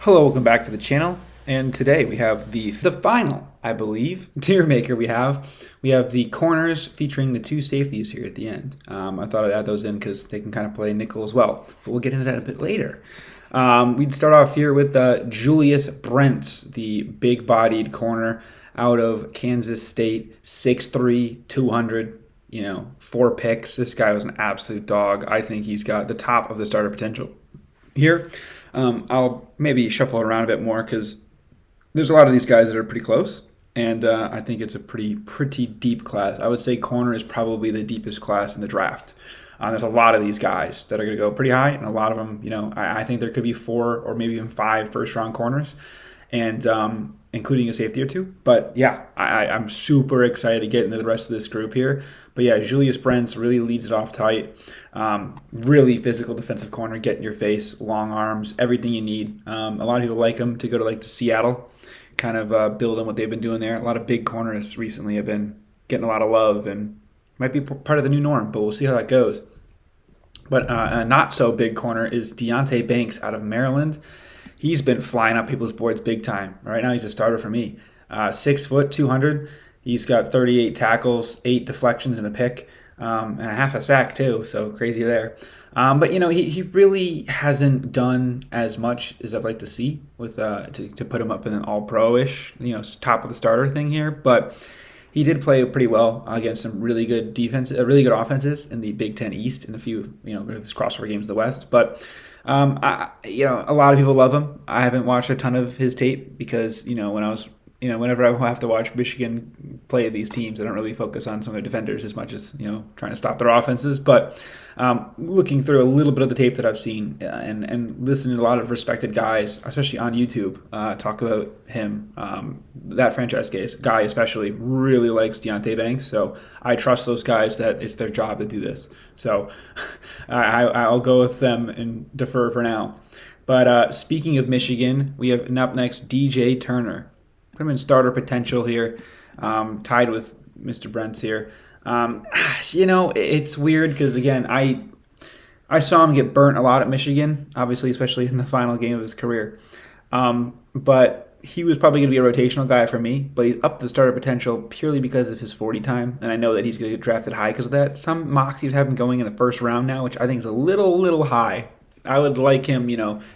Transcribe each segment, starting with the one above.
Hello, welcome back to the channel. And today we have the final, I believe, tier maker we have the corners featuring the two safeties here at the end. I thought I'd add those in because they can kind of play nickel as well, but we'll get into that a bit later. We'd start off here with Julius Brents, the big-bodied corner out of Kansas State, 6'3", 200, 4 picks. This guy was an absolute dog. I think he's got the top of the starter potential here. I'll maybe shuffle it around a bit more because there's a lot of these guys that are pretty close, and I think it's a pretty deep class. I would say corner is probably the deepest class in the draft. There's a lot of these guys that are going to go pretty high, and a lot of them, I think there could be 4 or maybe even 5 first-round corners, and including a safety or two. But yeah, I'm super excited to get into the rest of this group here. But yeah, Julius Brents really leads it off tight. Really physical defensive corner, get in your face, long arms, everything you need. A lot of people like him to go to like the Seattle, kind of build on what they've been doing there. A lot of big corners recently have been getting a lot of love and might be part of the new norm, but we'll see how that goes. But a not so big corner is Deonte Banks out of Maryland. He's been flying up people's boards big time. Right now he's a starter for me. 6 foot, 200. He's got 38 tackles, 8 deflections, and a pick. And a half a sack too, so crazy there. But he really hasn't done as much as I'd like to see with to put him up in an all-pro-ish, top of the starter thing here. But he did play pretty well against some really good really good offenses in the Big Ten East and a few his crossover games in the West. But a lot of people love him. I haven't watched a ton of his tape because whenever I have to watch Michigan play these teams, I don't really focus on some of their defenders as much as, trying to stop their offenses. But looking through a little bit of the tape that I've seen and listening to a lot of respected guys, especially on YouTube, talk about him, that franchise guy especially really likes Deonte Banks. So I trust those guys that it's their job to do this. So I'll go with them and defer for now. But speaking of Michigan, we have up next DJ Turner. Put him in starter potential here, tied with Mr. Brents here. It's weird because, again, I saw him get burnt a lot at Michigan, obviously, especially in the final game of his career. But he was probably going to be a rotational guy for me, but he's up the starter potential purely because of his 40 time, and I know that he's going to get drafted high because of that. Some mocks even have him going in the first round now, which I think is a little high. I would like him,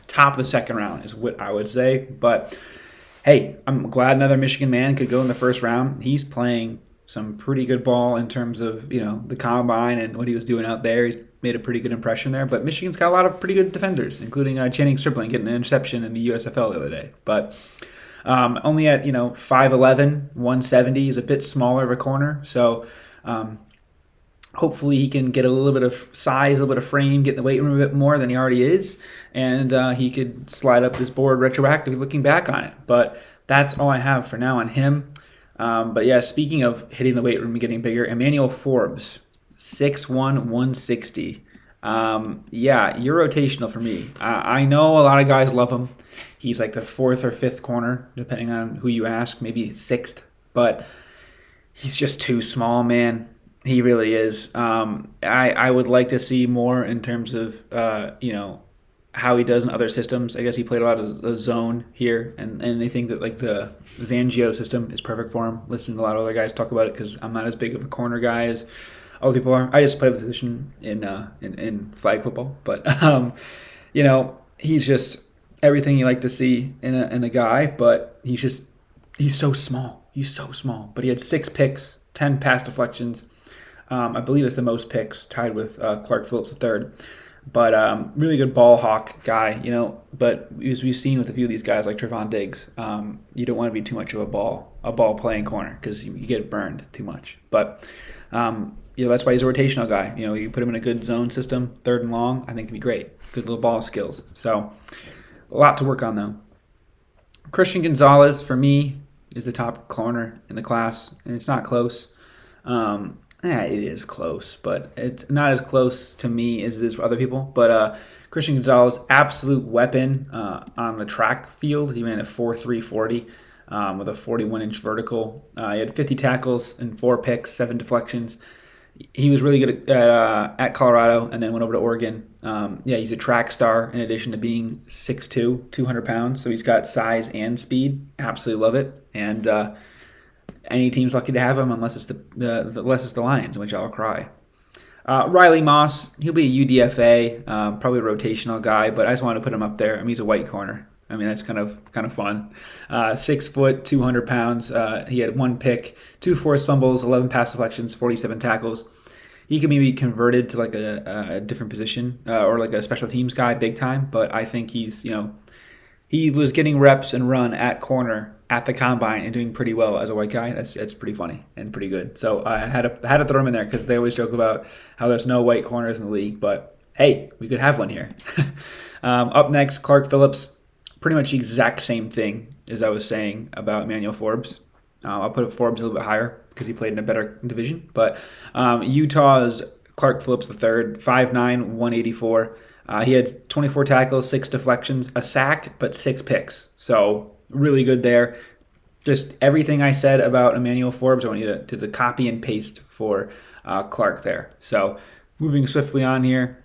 top of the second round is what I would say, but hey, I'm glad another Michigan man could go in the first round. He's playing some pretty good ball in terms of, the combine and what he was doing out there. He's made a pretty good impression there. But Michigan's got a lot of pretty good defenders, including Channing Stribling getting an interception in the USFL the other day. But only at, 5'11", 170 is a bit smaller of a corner. So hopefully he can get a little bit of size, a little bit of frame, get in the weight room a bit more than he already is, and he could slide up this board retroactively looking back on it. But that's all I have for now on him. But yeah, speaking of hitting the weight room and getting bigger, Emmanuel Forbes, 6'1", 160. Yeah, you're rotational for me. I know a lot of guys love him. He's like the 4th or 5th corner, depending on who you ask, maybe 6th. But he's just too small, man. He really is. I would like to see more in terms of, how he does in other systems. I guess he played a lot of a zone here, and they think that like the Fangio system is perfect for him. Listening to a lot of other guys talk about it because I'm not as big of a corner guy as other people are. I just play the position in flag football, but he's just everything you like to see in a guy, but he's so small. He's so small. But he had 6 picks, 10 pass deflections. I believe it's the most picks, tied with Clark Phillips III. But really good ball hawk guy, But as we've seen with a few of these guys like Trevon Diggs, you don't want to be too much of a ball playing corner because you get burned too much. But that's why he's a rotational guy. You put him in a good zone system, 3rd and long, I think it'd be great. Good little ball skills. So a lot to work on though. Christian Gonzalez for me is the top corner in the class, and it's not close. It is close, but it's not as close to me as it is for other people. But Christian Gonzalez, absolute weapon on the track field. He ran a 4.3 40 with a 41-inch vertical. He had 50 tackles and 4 picks, 7 deflections. He was really good at Colorado and then went over to Oregon. Yeah, he's a track star in addition to being 6'2", 200 pounds. So he's got size and speed. Absolutely love it. And any team's lucky to have him unless it's unless it's the Lions, which I'll cry. Riley Moss, he'll be a UDFA, probably a rotational guy, but I just wanted to put him up there. I mean, he's a white corner. I mean, that's kind of fun. 6 foot, 200 pounds. He had 1 pick, 2 forced fumbles, 11 pass deflections, 47 tackles. He could maybe converted to like a different position or like a special teams guy big time, but I think he was getting reps and run at corner at the combine and doing pretty well as a white guy. That's pretty funny and pretty good. So I had to throw him in there because they always joke about how there's no white corners in the league, but hey, we could have one here. Up next, Clark Phillips. Pretty much the exact same thing as I was saying about Emmanuel Forbes. I'll put Forbes a little bit higher because he played in a better division. But Utah's Clark Phillips III, 5'9", 184. He had 24 tackles, 6 deflections, a sack, but 6 picks. So really good there. Just everything I said about Emmanuel Forbes, I want you to copy and paste for Clark there. So moving swiftly on here,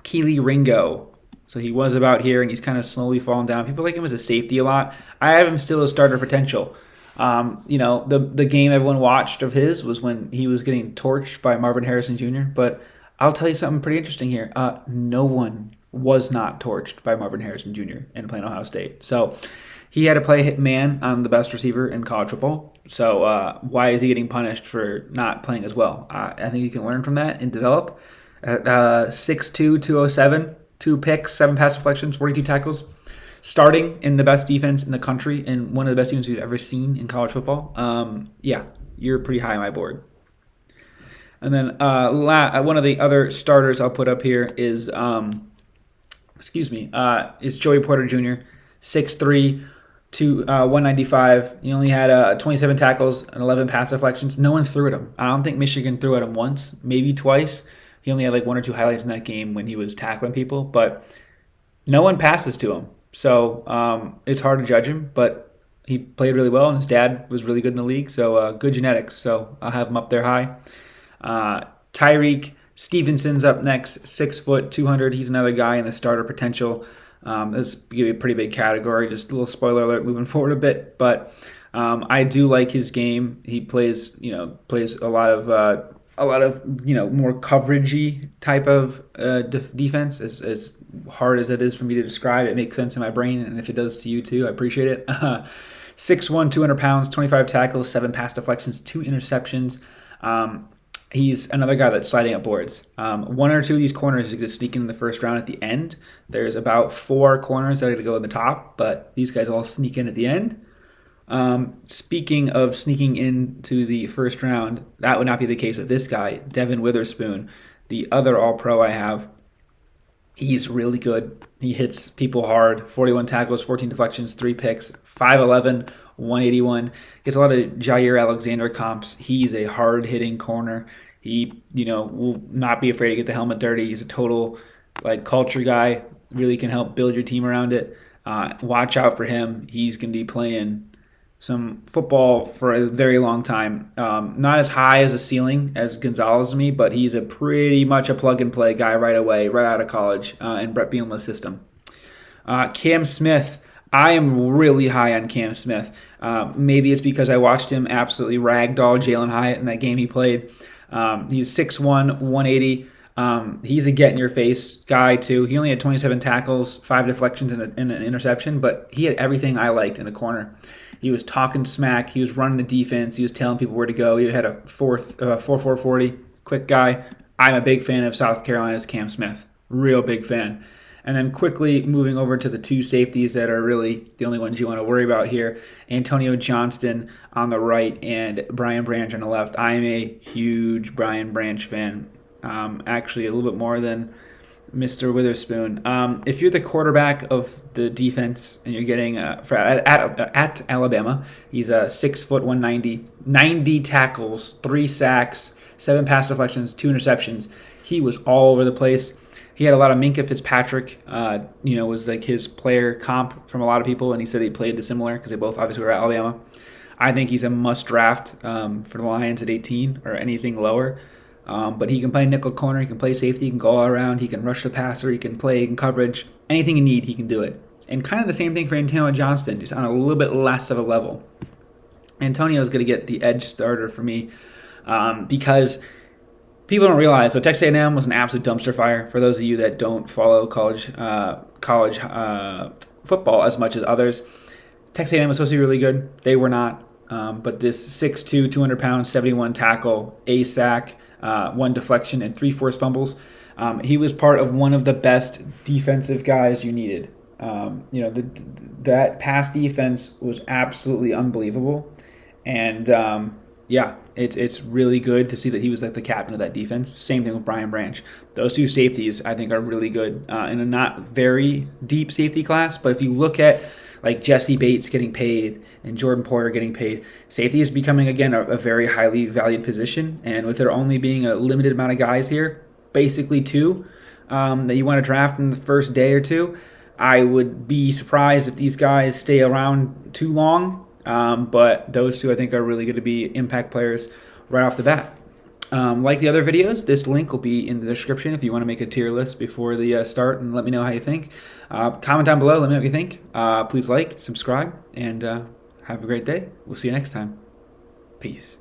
Kelee Ringo. So he was about here, and he's kind of slowly falling down. People like him as a safety a lot. I have him still as starter potential. The game everyone watched of his was when he was getting torched by Marvin Harrison Jr., but I'll tell you something pretty interesting here. No one was not torched by Marvin Harrison Jr. in playing Ohio State. So he had to play hit man on the best receiver in college football. So why is he getting punished for not playing as well? I think he can learn from that and develop. At 6'2", 207, 2 picks, 7 pass deflections, 42 tackles. Starting in the best defense in the country and one of the best teams we've ever seen in college football. Yeah, you're pretty high on my board. And then one of the other starters I'll put up here is Joey Porter Jr., 6'3", 195. He only had 27 tackles and 11 pass deflections. No one threw at him. I don't think Michigan threw at him once, maybe twice. He only had like 1 or 2 highlights in that game when he was tackling people, but no one passes to him. So it's hard to judge him, but he played really well, and his dad was really good in the league, so good genetics. So I'll have him up there high. Tyreek Stevenson's up next, 6 foot, 200. He's another guy in the starter potential. This is a pretty big category. Just a little spoiler alert moving forward a bit, but I do like his game. He plays a lot of more coveragey type of defense. As hard as it is for me to describe, it makes sense in my brain, and if it does to you too, I appreciate it. 6'1", 200 pounds, 25 tackles, 7 pass deflections, 2 interceptions. He's another guy that's sliding up boards. 1 or 2 of these corners is going to sneak in the first round at the end. There's about 4 corners that are going to go in the top, but these guys all sneak in at the end. Speaking of sneaking into the first round, that would not be the case with this guy, Devin Witherspoon, the other All-Pro I have. He's really good. He hits people hard. 41 tackles, 14 deflections, 3 picks, 5'11", 181. Gets a lot of Jair Alexander comps. He's a hard-hitting corner. He, will not be afraid to get the helmet dirty. He's a total culture guy. Really can help build your team around it. Watch out for him. He's going to be playing some football for a very long time. Not as high as a ceiling as Gonzalez to me, but he's a pretty much a plug-and-play guy right away, right out of college in Brett Bielema's system. Cam Smith. I am really high on Cam Smith. Maybe it's because I watched him absolutely ragdoll Jalen Hyatt in that game he played. He's 6'1", 180. He's a get-in-your-face guy, too. He only had 27 tackles, 5 deflections, and an interception, but he had everything I liked in the corner. He was talking smack. He was running the defense. He was telling people where to go. He had a 4.4 40, quick guy. I'm a big fan of South Carolina's Cam Smith. Real big fan. And then quickly moving over to the 2 safeties that are really the only ones you want to worry about here. Antonio Johnston on the right and Brian Branch on the left. I am a huge Brian Branch fan. Actually, a little bit more than Mr. Witherspoon. If you're the quarterback of the defense and you're getting at Alabama, he's a 6 foot, 190, 90 tackles, 3 sacks, 7 pass deflections, 2 interceptions. He was all over the place. He had a lot of Minkah Fitzpatrick, was like his player comp from a lot of people, and he said he played the similar because they both obviously were at Alabama. I think he's a must draft for the Lions at 18 or anything lower. But he can play nickel corner, he can play safety, he can go all around, he can rush the passer, he can play in coverage. Anything you need, he can do it. And kind of the same thing for Antonio Johnston, just on a little bit less of a level. Antonio is going to get the edge starter for me because people don't realize. So Texas A&M was an absolute dumpster fire. For those of you that don't follow college football as much as others, Texas A&M was supposed to be really good. They were not. But this 6'2", 200 pounds, 71 tackle, a sack, 1 deflection, and 3 forced fumbles. He was part of one of the best defensive guys you needed. That pass defense was absolutely unbelievable, and it's really good to see that he was like the captain of that defense. Same thing with Brian Branch. Those 2 safeties I think are really good in a not very deep safety class, but if you look at like Jesse Bates getting paid and Jordan Poyer getting paid, safety is becoming again a very highly valued position, and with there only being a limited amount of guys here, basically 2 that you want to draft in the first day or 2. I would be surprised if these guys stay around too long, but those 2 I think are really going to be impact players right off the bat. Like the other videos, this link will be in the description if you want to make a tier list before the start and let me know how you think. Comment down below, let me know what you think. Please like, subscribe, and have a great day. We'll see you next time. Peace.